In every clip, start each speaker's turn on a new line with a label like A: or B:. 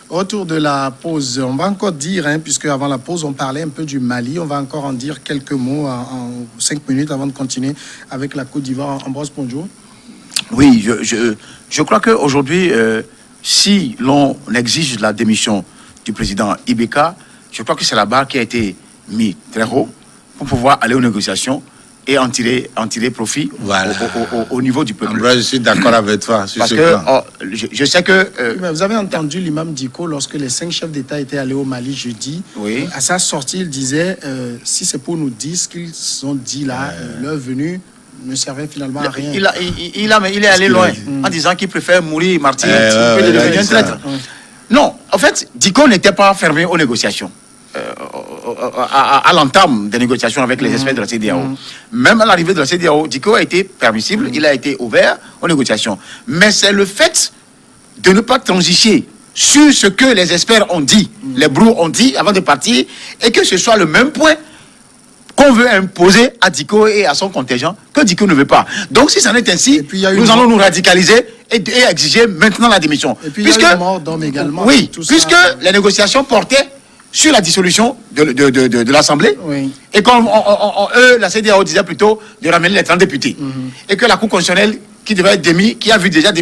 A: Autour de la pause, on va encore dire, puisque avant la pause, on parlait un peu du Mali, on va encore en dire quelques mots en 5 minutes avant de continuer avec la Côte d'Ivoire. Ambroise Ponjo.
B: Oui, je crois qu'aujourd'hui, si l'on exige la démission du président Ibeka, je crois que c'est la barre qui a été mise très haut pour pouvoir aller aux négociations et en tirer profit au niveau du peuple.
C: Je suis d'accord avec toi sur
B: parce
C: ce
B: que
C: plan.
B: je sais que...
A: vous avez entendu l'imam Diko lorsque les 5 chefs d'État étaient allés au Mali jeudi.
B: Oui.
A: À sa sortie, il disait, si c'est pour nous dire ce qu'ils ont dit là, leur venue ne servait finalement à rien.
B: Il est allé loin en disant qu'il préfère mourir martyr que de devenir un traître. Non, en fait, Diko n'était pas fermé aux négociations. À l'entame des négociations avec les experts de la CEDEAO. Même à l'arrivée de la CEDEAO, Diko a été permissible, il a été ouvert aux négociations. Mais c'est le fait de ne pas transiger sur ce que les experts ont dit, les brous ont dit avant de partir, et que ce soit le même point qu'on veut imposer à Diko et à son contingent, que Diko ne veut pas. Donc si ça n'est ainsi, nous allons nous radicaliser et exiger maintenant la démission.
A: Et puis puisque, il y a eu mort d'homme également.
B: Oui, puisque les négociations portaient sur la dissolution de l'Assemblée, et comme eux, la CEDEAO disait plutôt de ramener les 30 députés, et que la Cour constitutionnelle, qui devait être démis, qui a vu déjà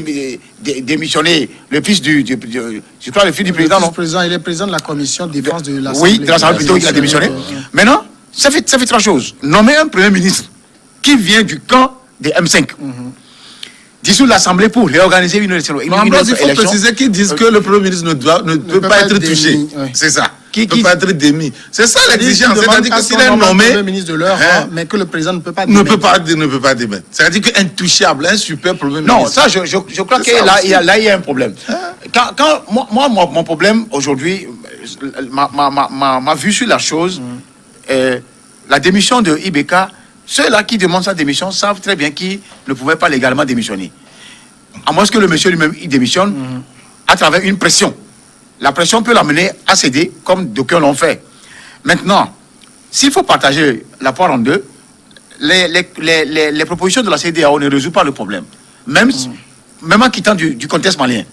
B: démissionner le fils je crois le fils du président, non?
A: Il est président de la commission de défense de l'Assemblée.
B: Oui, de l'Assemblée plutôt, il a démissionné. Maintenant, ça fait 3 choses. Nommer un premier ministre qui vient du camp des M5. Dissoudre l'Assemblée pour réorganiser une élection.
C: Il faut préciser qu'ils disent que le Premier ministre ne peut pas être touché. C'est ça. Qui ne peut pas être démis. C'est ça l'exigence. C'est-à-dire que s'il est nommé,
A: Premier ministre de leur rang, mais que le président ne peut pas
C: démettre. Ne peut pas démettre. C'est-à-dire qu'intouchable, un super Premier ministre.
B: Non, ça, je crois que là, il y a un problème. Mon problème aujourd'hui, ma vue sur la chose, la démission de Ibeka, ceux-là qui demandent sa démission savent très bien qu'il ne pouvait pas légalement démissionner. À moins que le monsieur lui-même il démissionne à travers une pression. La pression peut l'amener à céder, comme d'aucuns l'ont fait. Maintenant, s'il faut partager la poire en deux, les propositions de la CEDEAO ne résolvent pas le problème. Même en quittant du contexte malien,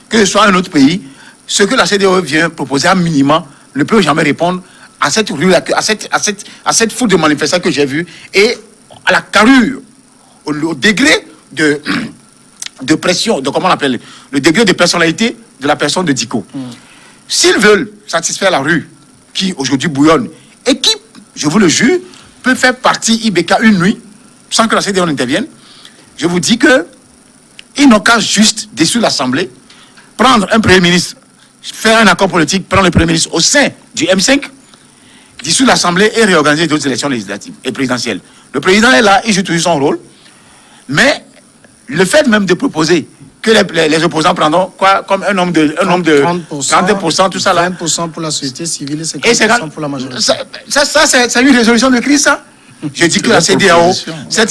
B: que ce soit un autre pays, ce que la CEDEAO vient proposer à minima ne peut jamais répondre à cette foule de manifestants que j'ai vu et à la carrure, au degré de pression, de comment on appelle, le degré de personnalité de la personne de Diko. S'ils veulent satisfaire la rue, qui aujourd'hui bouillonne, et qui, je vous le jure, peut faire partie Ibeka une nuit, sans que la CEDEAO n'intervienne, je vous dis que ils n'ont qu'à juste dissoudre l'Assemblée, prendre un Premier ministre, faire un accord politique, prendre le Premier ministre au sein du M5, dissoudre l'Assemblée et réorganiser d'autres élections législatives et présidentielles. Le président est là, il joue toujours son rôle, mais le fait même de proposer que les opposants prendront quoi, comme un nombre de 30%, tout ça là.
A: 20% pour la société civile et 50% pour la majorité.
B: Ça c'est une résolution de crise, ça. Je dis que la CEDEAO, cette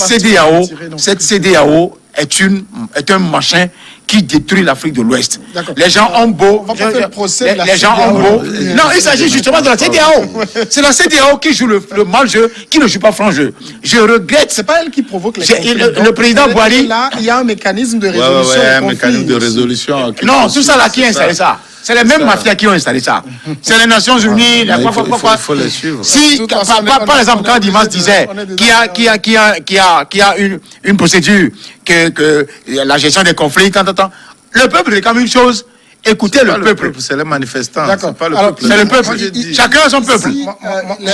B: CEDEAO est un machin qui détruit l'Afrique de l'Ouest. Les gens ont beau... Les gens ont beau... Non, il s'agit justement de la CEDEAO. C'est la CEDEAO qui joue le mal jeu, qui ne joue pas franc jeu. Je regrette...
A: C'est pas elle qui provoque les
B: conflits. Le président Boari...
A: Là, il y a un mécanisme de résolution.
C: un mécanisme de résolution.
B: Non, tout ça là qui a installé ça. C'est les mêmes mafias qui ont installé ça. C'est les Nations Unies.
C: Il faut les suivre.
B: Si, par exemple, quand Dimas disait qu'il y a une procédure, que la gestion des conflits, le peuple réclame une chose. Écoutez le peuple.
C: C'est les manifestants.
A: D'accord.
B: C'est le peuple. Chacun a son peuple.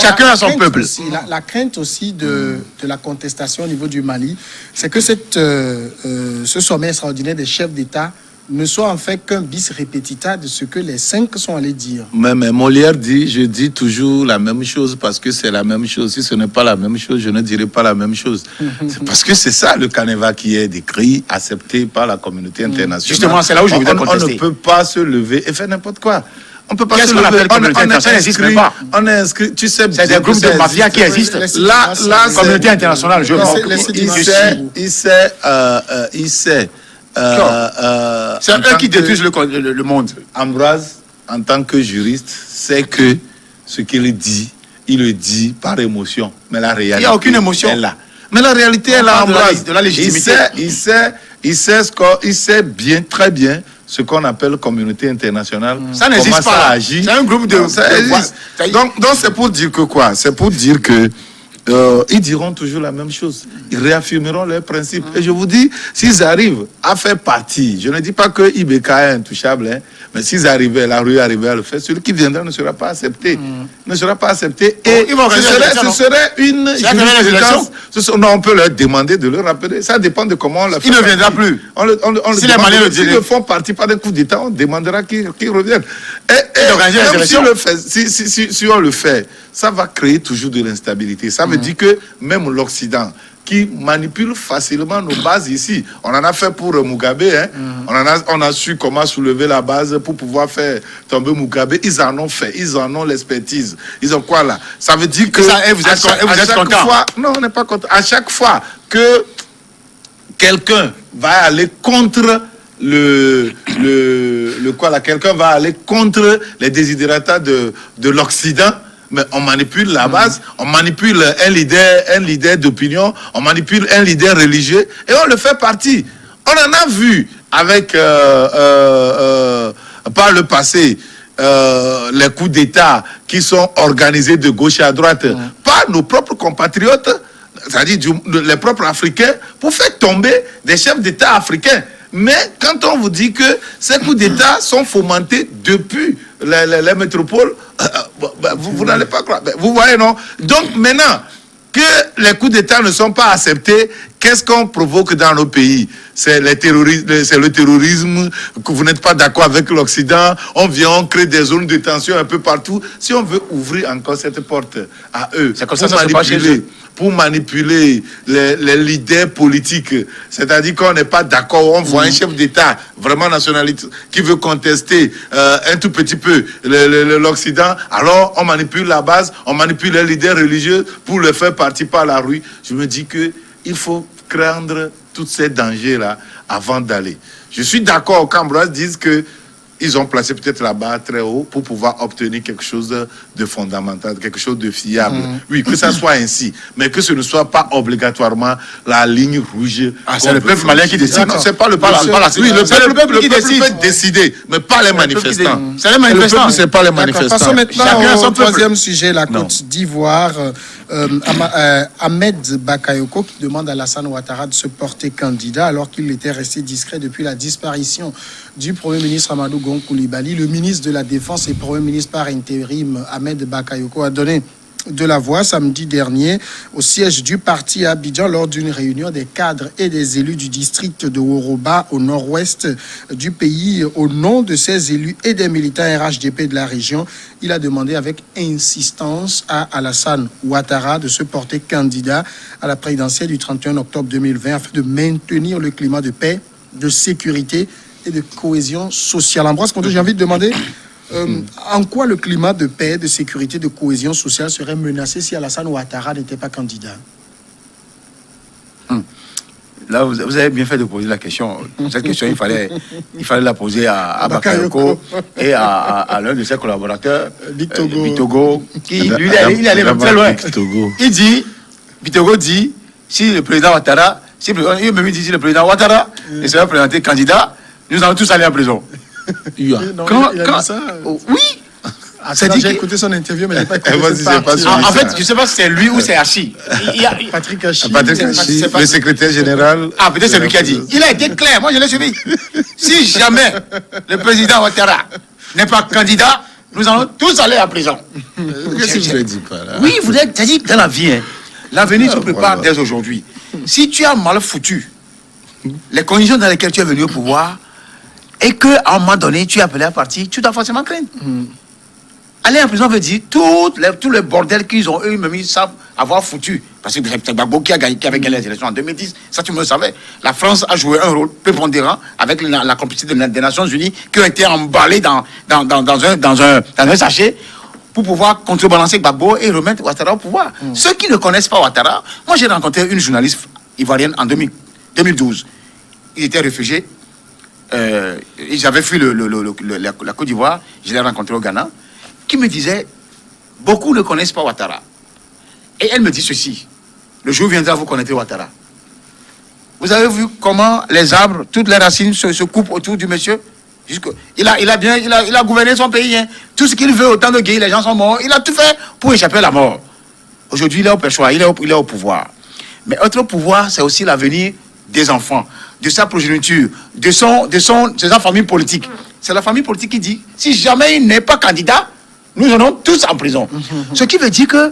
B: Chacun a son peuple.
A: La crainte aussi de la contestation au niveau du Mali, c'est que ce sommet extraordinaire des chefs d'État ne soit en fait qu'un bis repetita de ce que les 5 sont allés dire.
C: Mais Molière dit, je dis toujours la même chose parce que c'est la même chose. Si ce n'est pas la même chose, je ne dirai pas la même chose. C'est parce que c'est ça le canevas qui est décrit, accepté par la communauté internationale.
B: Justement, c'est là où je voudrais contester.
C: On ne peut pas se lever et faire n'importe quoi. On peut pas
B: se lever.
C: On est inscrit, tu sais.
B: C'est des groupes de mafia qui existent.
C: Là,
B: la communauté internationale,
C: il sait.
B: C'est eux qui détruisent le monde.
C: Ambroise, en tant que juriste, sait que ce qu'il dit, il le dit par émotion. Mais la réalité,
B: il n'y a aucune émotion.
C: Est là. Mais la réalité est là, Ambroise.
B: De la légitimité.
C: Il sait bien, très bien, ce qu'on appelle communauté internationale.
B: Ça n'existe
C: comment
B: pas.
C: Ça agit.
B: C'est un groupe de...
C: Non, ça existe. Donc c'est pour dire que quoi? C'est pour dire que ils diront toujours la même chose. Ils réaffirmeront leurs principes. Et je vous dis, s'ils arrivent à faire partie, je ne dis pas que IBK est intouchable, hein, mais s'ils arrivaient, la rue arrivait à le faire, celui qui viendra ne sera pas accepté. Ne sera pas accepté. Et
B: ils vont
C: ce serait une jurisprudence. Non, on peut leur demander de le rappeler. Ça dépend de comment on le fait.
B: Il ne viendra plus.
C: Si les Maliens le font partie par un coup d'État, on demandera qu'ils reviennent. Si on le fait, ça va créer toujours de l'instabilité. Ça veut dire que même l'Occident, qui manipule facilement nos bases ici. On en a fait pour Mugabe. Hein. On a su comment soulever la base pour pouvoir faire tomber Mugabe. Ils en ont fait. Ils en ont l'expertise. Ils ont quoi là? Ça veut dire que...
B: vous êtes content?
C: Non, on n'est pas content. À chaque fois que quelqu'un va aller contre quelqu'un va aller contre les désidératas de l'Occident, mais on manipule la base, on manipule un leader d'opinion, on manipule un leader religieux et on le fait partie. On en a vu avec par le passé les coups d'État qui sont organisés de gauche à droite par nos propres compatriotes, c'est-à-dire les propres Africains, pour faire tomber des chefs d'État africains. Mais quand on vous dit que ces coups d'État sont fomentés depuis les métropoles, vous n'allez pas croire. Vous voyez, non? Donc maintenant que les coups d'État ne sont pas acceptés, qu'est-ce qu'on provoque dans nos pays? C'est le terrorisme, que vous n'êtes pas d'accord avec l'Occident, on vient, on crée des zones de tension un peu partout. Si on veut ouvrir encore cette porte à eux,
B: c'est comme ça se passe chez eux.
C: Pour manipuler les leaders politiques, c'est-à-dire qu'on n'est pas d'accord, on voit un chef d'État vraiment nationaliste qui veut contester un tout petit peu l'Occident, alors on manipule la base, on manipule les leaders religieux pour le faire partir par la rue. Je me dis que il faut craindre tous ces dangers-là avant d'aller. Je suis d'accord qu'Ambroise dise que ils ont placé peut-être la barre très haut pour pouvoir obtenir quelque chose de fondamental, quelque chose de fiable. Oui, que ça soit ainsi, mais que ce ne soit pas obligatoirement la ligne rouge.
B: C'est le peuple malien qui décide.
C: Non, c'est pas le peuple. Oui, le peuple qui décide. Peut décider, mais pas les manifestants.
B: C'est les manifestants.
C: Le peuple, c'est pas les manifestants.
A: Passons maintenant au troisième sujet, la Côte d'Ivoire. Ahmed Bakayoko qui demande à Alassane Ouattara de se porter candidat alors qu'il était resté discret depuis la disparition du Premier ministre Amadou Gon Coulibaly. Le ministre de la Défense et Premier ministre par intérim Ahmed Bakayoko a donné de la voix samedi dernier au siège du parti à Abidjan lors d'une réunion des cadres et des élus du district de Woroba au nord-ouest du pays. Au nom de ces élus et des militants RHDP de la région, il a demandé avec insistance à Alassane Ouattara de se porter candidat à la présidentielle du 31 octobre 2020 afin de maintenir le climat de paix, de sécurité et de cohésion sociale. Ambroise Konto, j'ai envie de demander en quoi le climat de paix, de sécurité, de cohésion sociale serait menacé si Alassane Ouattara n'était pas candidat?
B: Là, vous avez bien fait de poser la question. Cette question, il fallait la poser à Bakayoko et à l'un de ses collaborateurs, Bitogo, qui, lui, il allait même très loin. Bitogo dit, si le président Ouattara, si le président Ouattara ne serait présenté candidat, nous allons tous aller en prison.
A: Il a dit ça.
B: Oui.
A: J'ai écouté son interview, mais je n'ai pas écouté
B: en fait, je ne sais pas si c'est lui ou c'est Hachi.
A: Patrick Hachi.
C: Le secrétaire général.
B: Ah, peut-être c'est lui qui a dit. Il a été clair, moi je l'ai suivi. Si jamais le président Ouattara n'est pas candidat, nous allons tous aller en prison.
C: Qu'est-ce que vous ne dites pas là?
B: Oui, vous avez dit dans la vie, l'avenir se prépare dès aujourd'hui. Si tu as mal foutu les conditions dans lesquelles tu es venu au pouvoir, et qu'à un moment donné, tu es appelé à partir, tu dois forcément craindre. Aller en prison veut dire tout le bordel qu'ils ont eux-mêmes, ils savent avoir foutu. Parce que c'est Gbagbo qui avait gagné les élections en 2010. Ça, tu me le savais. La France a joué un rôle prépondérant avec la complicité des Nations Unies qui ont été emballées dans un sachet pour pouvoir contrebalancer Gbagbo et remettre Ouattara au pouvoir. Ceux qui ne connaissent pas Ouattara, moi j'ai rencontré une journaliste ivoirienne en 2012. Il était réfugié. J'avais fui la Côte d'Ivoire, je l'ai rencontré au Ghana, qui me disait, beaucoup ne connaissent pas Ouattara. Et elle me dit ceci, le jour viendra, vous connaîtrez Ouattara. Vous avez vu comment les arbres, toutes les racines se coupent autour du monsieur? Il a gouverné son pays. Hein. Tout ce qu'il veut, autant de guerres, les gens sont morts. Il a tout fait pour échapper à la mort. Aujourd'hui, il est au perchoir, il est au pouvoir. Mais autre pouvoir, c'est aussi l'avenir des enfants, de sa progéniture, de sa famille politique. C'est la famille politique qui dit, si jamais il n'est pas candidat, nous allons tous en prison. Ce qui veut dire que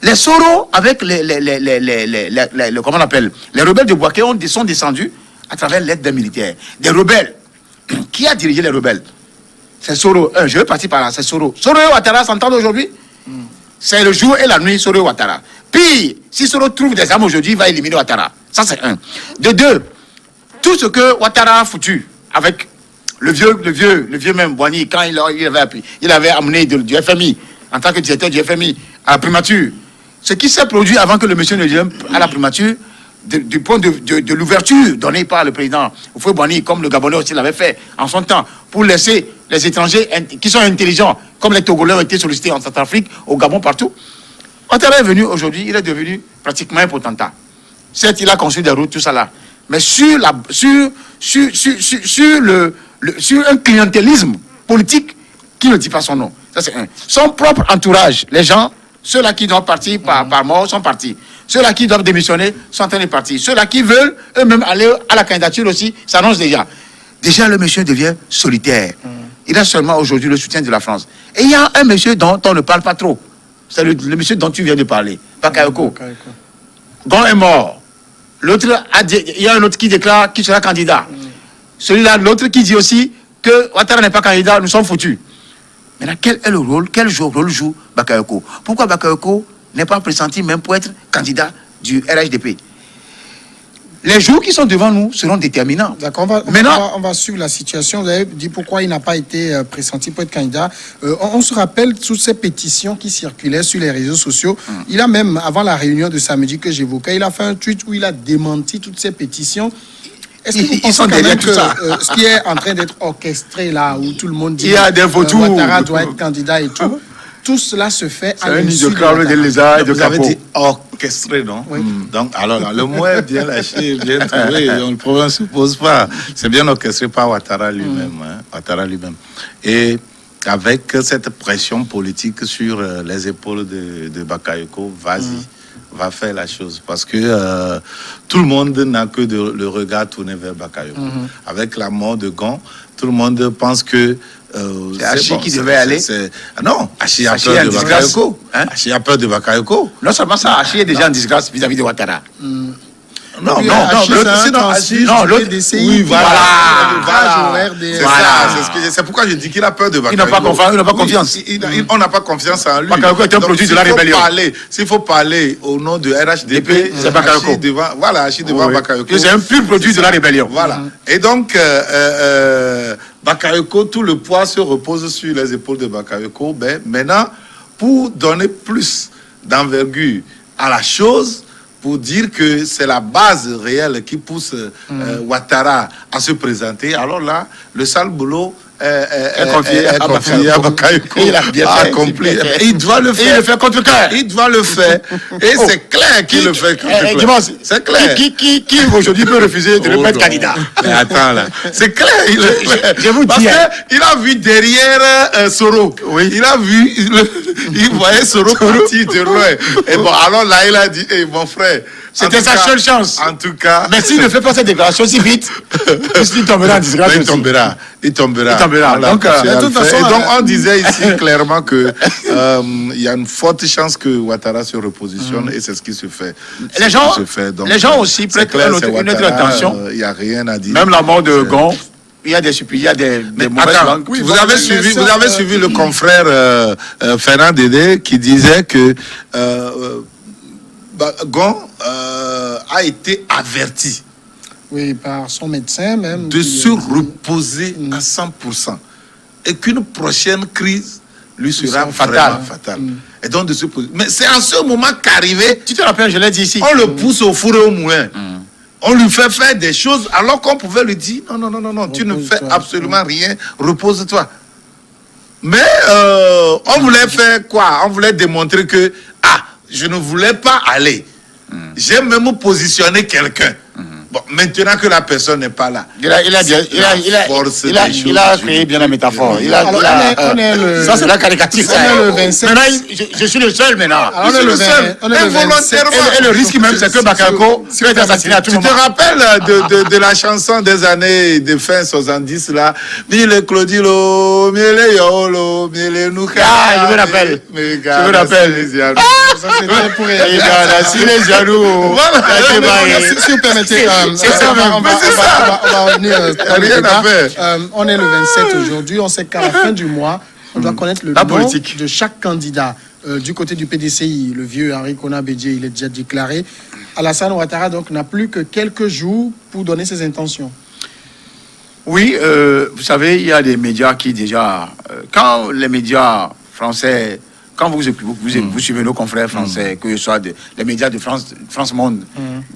B: les Soro, avec comment on appelle, les rebelles de Bouaké sont descendus à travers l'aide des militaires. Des rebelles. Qui a dirigé les rebelles? C'est Soro. Je vais partir par là, c'est Soro. Soro et Ouattara s'entendent aujourd'hui. C'est le jour et la nuit, Soro et Ouattara. Puis, si Soro trouve des armes aujourd'hui, il va éliminer Ouattara. Ça, c'est un. De deux, tout ce que Ouattara a foutu avec le vieux même, Boigny, quand il avait amené du FMI, en tant que directeur du FMI, à la primature, ce qui s'est produit avant que le monsieur ne vienne à la primature, du point de l'ouverture donnée par le président Houphouët Boigny, comme le Gabonais aussi l'avait fait en son temps, pour laisser les étrangers qui sont intelligents, comme les Togolais ont été sollicités en Centrafrique, au Gabon, partout. Ouattara est venu aujourd'hui, il est devenu pratiquement un potentat. Certes, il a construit des routes, tout ça là, mais sur un clientélisme politique qui ne dit pas son nom. Ça, c'est un. Son propre entourage, les gens, ceux-là qui doivent partir par mort sont partis. Ceux-là qui doivent démissionner sont en train de partir. Ceux-là qui veulent eux-mêmes aller à la candidature aussi s'annoncent déjà. Déjà, le monsieur devient solitaire. Il a seulement aujourd'hui le soutien de la France. Et il y a un monsieur dont on ne parle pas trop. C'est le monsieur dont tu viens de parler, Bakayoko. Gon est mort. L'autre il y a un autre qui déclare qu'il sera candidat. Celui-là, l'autre qui dit aussi que Ouattara n'est pas candidat, nous sommes foutus. Maintenant, quel est le rôle, quel rôle joue Bakayoko? Pourquoi Bakayoko n'est pas pressenti même pour être candidat du RHDP? Les jours qui sont devant nous seront déterminants.
A: D'accord, on va suivre la situation. Vous avez dit pourquoi il n'a pas été pressenti pour être candidat. On se rappelle toutes ces pétitions qui circulaient sur les réseaux sociaux. Il a même, avant la réunion de samedi que j'évoquais, il a fait un tweet où il a démenti toutes ces pétitions. Est-ce que vous pensez quand même que ce qui est en train d'être orchestré là, où tout le monde dit
B: il y a des vautours,
A: Ouattara doit être candidat et tout, tout cela se fait à
B: l'insu de Ouattara. De lézard et de
C: vous avez dit orchestré, non? Oui. Donc, alors là, le mot est bien lâché, bien trouvé. Le problème ne se pose pas. C'est bien orchestré par Ouattara lui-même. Ouattara lui-même. Et avec cette pression politique sur les épaules de Bakayoko, vas-y. Va faire la chose parce que tout le monde n'a que le regard tourné vers Bakayoko. Avec la mort de Gon, tout le monde pense que
B: c'est Hachi qui devait aller.
C: Non, Hachi a peur de Bakayoko. Hachi a peur de Bakayoko.
B: Non seulement ça, Hachi est déjà en disgrâce vis-à-vis de Ouattara.
C: Non,
A: l'autre DCI.
C: Oui,
A: voilà.
C: C'est pourquoi je dis qu'il a peur de Bakayoko.
B: Il n'a pas confiance.
C: On n'a pas confiance en lui.
B: Bakayoko est un produit de la rébellion.
C: S'il faut parler au nom de RHDP,
B: c'est Bakayoko.
C: Voilà, Hachi devant Bakayoko.
B: C'est un pur produit de la rébellion.
C: Voilà. Et donc, Bakayoko, tout le poids se repose sur les épaules de Bakayoko. Ben, maintenant, pour donner plus d'envergure à la chose, pour dire que c'est la base réelle qui pousse Ouattara à se présenter, alors là, le sale boulot est confié à Bakayoko.
B: Il a bien fait.
C: Accompli. Il doit le faire.
B: Il le fait contre cœur.
C: Il doit le faire. Et c'est clair qu'il le fait contre cœur.
B: C'est clair. Qui aujourd'hui peut refuser de ne pas être candidat?
C: Mais attends là. C'est clair.
B: Je vous dis.
C: Parce qu'il a vu derrière Soro. Oui. Il a vu. Il voyait Soro partir de loin. Et bon, alors là, il a dit, mon frère.
B: C'était sa seule chance.
C: En tout cas.
B: Mais s'il ne fait pas cette déclaration si vite, il tombera en disgrâce.
C: Il tombera.
B: Voilà.
C: Donc, on disait ici clairement que il y a une forte chance que Ouattara se repositionne et c'est ce qui se fait.
B: Les gens aussi prêtent une autre attention.
C: Il n'y a rien à dire.
B: Même la mort de Gon. Il y a des mauvaises langues.
C: Oui, vous avez suivi le confrère Fernand Dédé qui disait que Gon a été averti.
A: Oui, par son médecin même.
C: De se reposer à 100%. Et qu'une prochaine crise lui sera fatale. Et donc de se poser. Mais c'est en ce moment qu'arrivé.
B: Tu te rappelles, je l'ai dit ici.
C: On le pousse au four et au moulin. On lui fait faire des choses alors qu'on pouvait lui dire non, tu ne fais absolument rien, repose-toi. Mais on voulait faire quoi? On voulait démontrer que je ne voulais pas aller. J'ai même positionné quelqu'un. Bon, maintenant que la personne n'est pas là.
B: Il a créé bien la métaphore. Ça, c'est la caricature. Maintenant, je suis le seul maintenant.
A: On est le seul.
B: Et le risque même, c'est que Bakayoko peut être assassiné à tout moment.
C: Tu te rappelles de la chanson des années de fin 70 là? Mille Claudilo, mille Yolo, mille Nouka.
B: Ah, je me rappelle. Je me rappelle.
A: Ça, c'était pour
B: Si les jaloux.
A: Si vous permettez, on va revenir. On est le 27 aujourd'hui. On sait qu'à la fin du mois, on doit connaître le nom de chaque candidat. Du côté du PDCI, le vieux Henri Konan Bédié, il est déjà déclaré. Alassane Ouattara donc n'a plus que quelques jours pour donner ses intentions.
B: Oui, vous savez, il y a des médias qui déjà... quand les médias français... Quand vous suivez nos confrères français, que ce soit les médias de France Monde,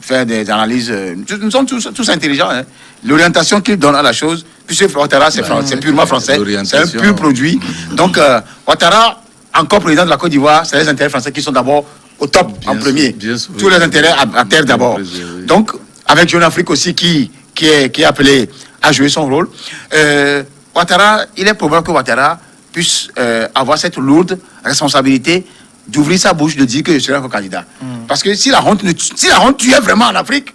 B: faire des analyses, nous sommes tous intelligents. Hein. L'orientation qu'ils donnent à la chose, puisque Ouattara, c'est purement français, c'est un pur produit. Donc, Ouattara, encore président de la Côte d'Ivoire, c'est les intérêts français qui sont d'abord au top, en premier. Tous les intérêts à terre d'abord. Donc, avec Jeune Afrique aussi, qui est appelé à jouer son rôle, Ouattara, il est probable que Ouattara puisse avoir cette lourde responsabilité d'ouvrir sa bouche, de dire que je serai un candidat. Parce que si la honte tuait vraiment en Afrique,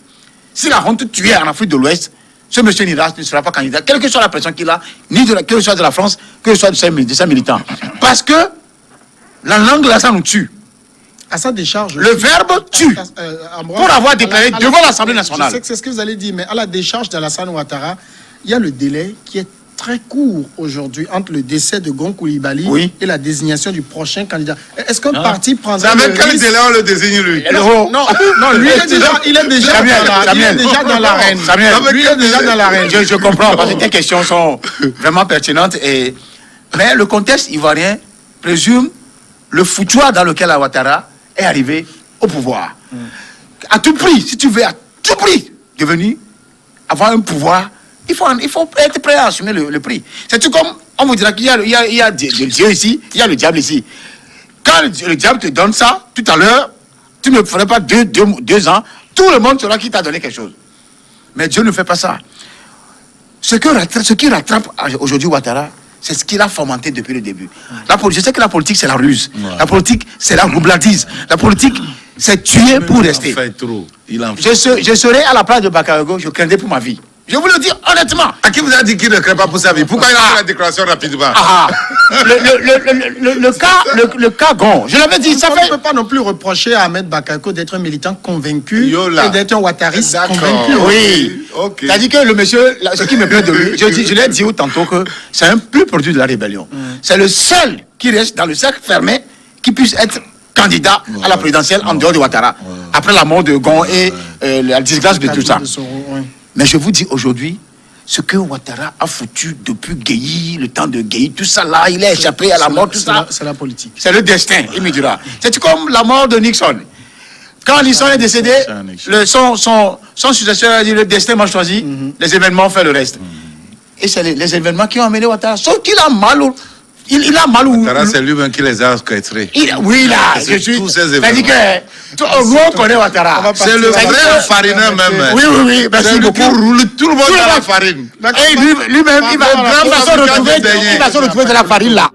B: si la honte tuait en Afrique de l'Ouest, ce monsieur Niras ne sera pas candidat, quelle que soit la pression qu'il a, que ce soit de la France, que ce soit de ses militants. Parce que la langue, là, ça nous tue.
A: À sa décharge.
B: Le verbe tue. Pour avoir déclaré devant l'Assemblée nationale.
A: Je sais que c'est ce que vous allez dire, mais à la décharge d'Alassane Ouattara, il y a le délai qui est très court aujourd'hui entre le décès de Gon Coulibaly et la désignation du prochain candidat. Est-ce qu'un parti prendra le risque...
C: Avec quel délai on le désigne, lui?
A: Non, lui, il est déjà dans l'arène. Lui, il est déjà dans l'arène.
B: Je comprends, parce que tes questions sont vraiment pertinentes. Mais le contexte ivoirien présume le foutoir dans lequel Ouattara est arrivé au pouvoir. À tout prix, si tu veux à tout prix devenir, avoir un pouvoir, il faut être prêt à assumer le prix. C'est tout comme, on vous dira qu'il y a Dieu ici, il y a le diable ici. Quand le diable te donne ça, tout à l'heure, tu ne ferais pas 2 ans, tout le monde saura qui t'a donné quelque chose. Mais Dieu ne fait pas ça. Ce qui rattrape aujourd'hui Ouattara, c'est ce qu'il a fomenté depuis le début. Je sais que la politique, c'est la ruse. La politique, c'est la roublardise. La politique, c'est tuer pour rester. Je serais à la place de Bakayoko, je craindrais pour ma vie. Je vous le dis honnêtement.
C: À qui vous a dit qu'il ne craint pas pour sa vie? Pourquoi il a fait la déclaration rapidement?
B: Le cas Gon, je l'avais dit, ça fait...
A: On ne peut pas non plus reprocher à Ahmed Bakayoko d'être un militant convaincu et d'être un ouattariste convaincu.
B: Oui. Okay. C'est-à-dire que le monsieur, ce qui me plaît de lui, je l'ai dit tantôt que c'est un pur produit de la rébellion. C'est le seul qui reste dans le cercle fermé qui puisse être candidat à la présidentielle en dehors de Ouattara. Après la mort de Gon et la disgrâce de tout ça. Mais je vous dis aujourd'hui, ce que Ouattara a foutu depuis Gueye, le temps de Gueye, tout ça là, il a échappé à la mort, tout ça.
A: C'est la politique.
B: C'est le destin, il me dira. C'est comme la mort de Nixon. Quand Nixon est décédé, son successeur a dit le destin m'a choisi, les événements font le reste. Et c'est les événements qui ont amené Ouattara. Sauf qu'il a mal au... Il a mal où...
C: Ouattara, c'est lui-même qui les a orchestrés.
B: Oui, là, je suis... C'est-à-dire que... On connaît Ouattara.
C: C'est le vrai farineur même.
B: Oui, merci beaucoup.
C: Tout le monde a la farine.
B: Et lui-même, il va se retrouver de la farine là.